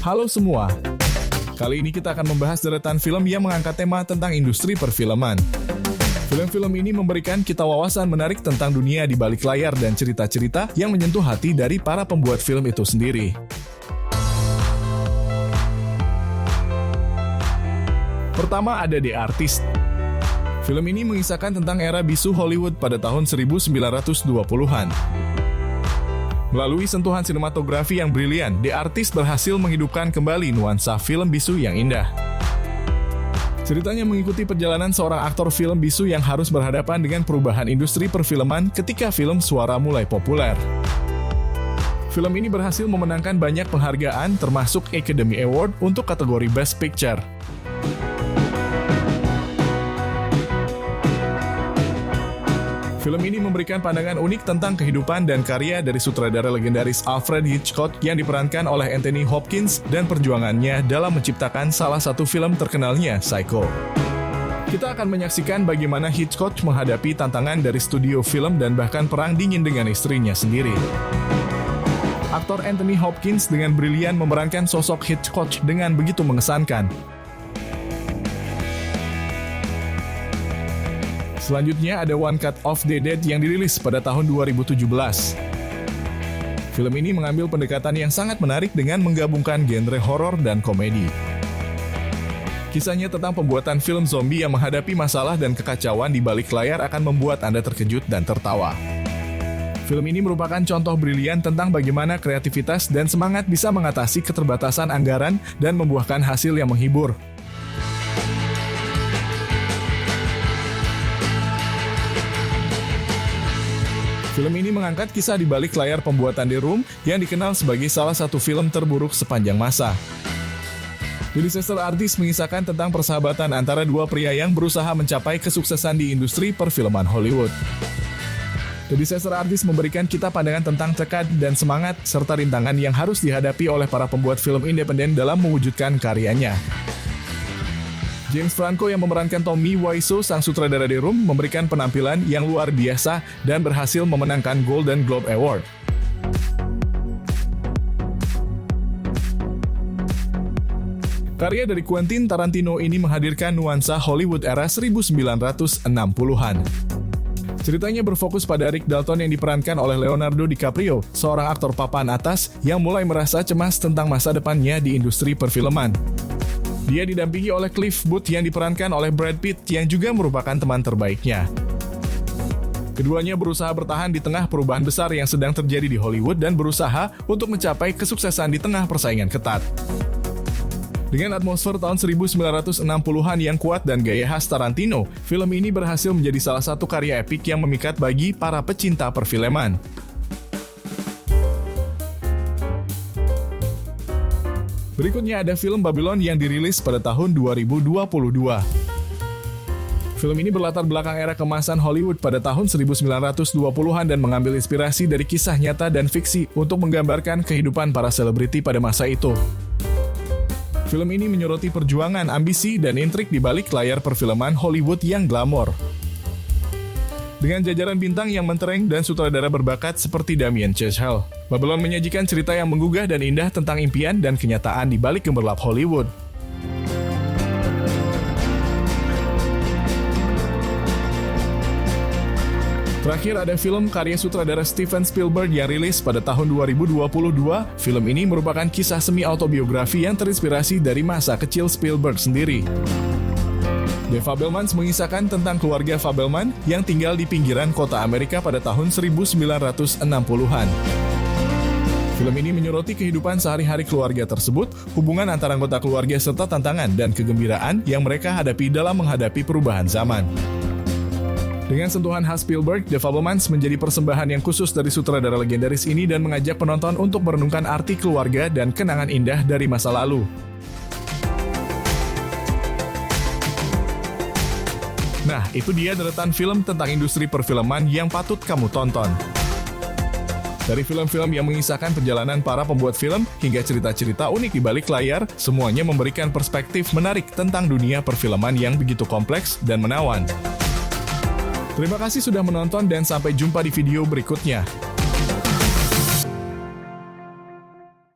Halo semua, kali ini kita akan membahas deretan film yang mengangkat tema tentang industri perfilman. Film-film ini memberikan kita wawasan menarik tentang dunia di balik layar dan cerita-cerita yang menyentuh hati dari para pembuat film itu sendiri. Pertama ada The Artist. Film ini mengisahkan tentang era bisu Hollywood pada tahun 1920-an. Melalui sentuhan sinematografi yang brilian, The Artist berhasil menghidupkan kembali nuansa film bisu yang indah. Ceritanya mengikuti perjalanan seorang aktor film bisu yang harus berhadapan dengan perubahan industri perfilman ketika film suara mulai populer. Film ini berhasil memenangkan banyak penghargaan termasuk Academy Award untuk kategori Best Picture. Film ini memberikan pandangan unik tentang kehidupan dan karya dari sutradara legendaris Alfred Hitchcock yang diperankan oleh Anthony Hopkins dan perjuangannya dalam menciptakan salah satu film terkenalnya, Psycho. Kita akan menyaksikan bagaimana Hitchcock menghadapi tantangan dari studio film dan bahkan perang dingin dengan istrinya sendiri. Aktor Anthony Hopkins dengan brilian memerankan sosok Hitchcock dengan begitu mengesankan. Selanjutnya ada One Cut of the Dead yang dirilis pada tahun 2017. Film ini mengambil pendekatan yang sangat menarik dengan menggabungkan genre horor dan komedi. Kisahnya tentang pembuatan film zombie yang menghadapi masalah dan kekacauan di balik layar akan membuat Anda terkejut dan tertawa. Film ini merupakan contoh brilian tentang bagaimana kreativitas dan semangat bisa mengatasi keterbatasan anggaran dan membuahkan hasil yang menghibur. Film ini mengangkat kisah di balik layar pembuatan The Room yang dikenal sebagai salah satu film terburuk sepanjang masa. The Disaster Artist mengisahkan tentang persahabatan antara dua pria yang berusaha mencapai kesuksesan di industri perfilman Hollywood. The Disaster Artist memberikan kita pandangan tentang tekad dan semangat serta rintangan yang harus dihadapi oleh para pembuat film independen dalam mewujudkan karyanya. James Franco yang memerankan Tommy Wiseau, sang sutradara The Room, memberikan penampilan yang luar biasa dan berhasil memenangkan Golden Globe Award. Karya dari Quentin Tarantino ini menghadirkan nuansa Hollywood era 1960-an. Ceritanya berfokus pada Rick Dalton yang diperankan oleh Leonardo DiCaprio, seorang aktor papan atas yang mulai merasa cemas tentang masa depannya di industri perfilman. Dia didampingi oleh Cliff Booth yang diperankan oleh Brad Pitt yang juga merupakan teman terbaiknya. Keduanya berusaha bertahan di tengah perubahan besar yang sedang terjadi di Hollywood dan berusaha untuk mencapai kesuksesan di tengah persaingan ketat. Dengan atmosfer tahun 1960-an yang kuat dan gaya khas Tarantino, film ini berhasil menjadi salah satu karya epik yang memikat bagi para pecinta perfilman. Berikutnya ada film Babylon yang dirilis pada tahun 2022. Film ini berlatar belakang era kemasan Hollywood pada tahun 1920-an dan mengambil inspirasi dari kisah nyata dan fiksi untuk menggambarkan kehidupan para selebriti pada masa itu. Film ini menyoroti perjuangan, ambisi, dan intrik di balik layar perfilman Hollywood yang glamor. Dengan jajaran bintang yang mentereng dan sutradara berbakat seperti Damien Chazelle, Babylon menyajikan cerita yang menggugah dan indah tentang impian dan kenyataan di balik gemerlap Hollywood. Terakhir ada film karya sutradara Steven Spielberg yang rilis pada tahun 2022. Film ini merupakan kisah semi-autobiografi yang terinspirasi dari masa kecil Spielberg sendiri. The Fabelmans mengisahkan tentang keluarga Fabelman yang tinggal di pinggiran kota Amerika pada tahun 1960-an. Film ini menyoroti kehidupan sehari-hari keluarga tersebut, hubungan antara anggota keluarga serta tantangan dan kegembiraan yang mereka hadapi dalam menghadapi perubahan zaman. Dengan sentuhan khas Spielberg, The Fabelmans menjadi persembahan yang khusus dari sutradara legendaris ini dan mengajak penonton untuk merenungkan arti keluarga dan kenangan indah dari masa lalu. Nah, itu dia deretan film tentang industri perfilman yang patut kamu tonton. Dari film-film yang mengisahkan perjalanan para pembuat film hingga cerita-cerita unik di balik layar, semuanya memberikan perspektif menarik tentang dunia perfilman yang begitu kompleks dan menawan. Terima kasih sudah menonton dan sampai jumpa di video berikutnya.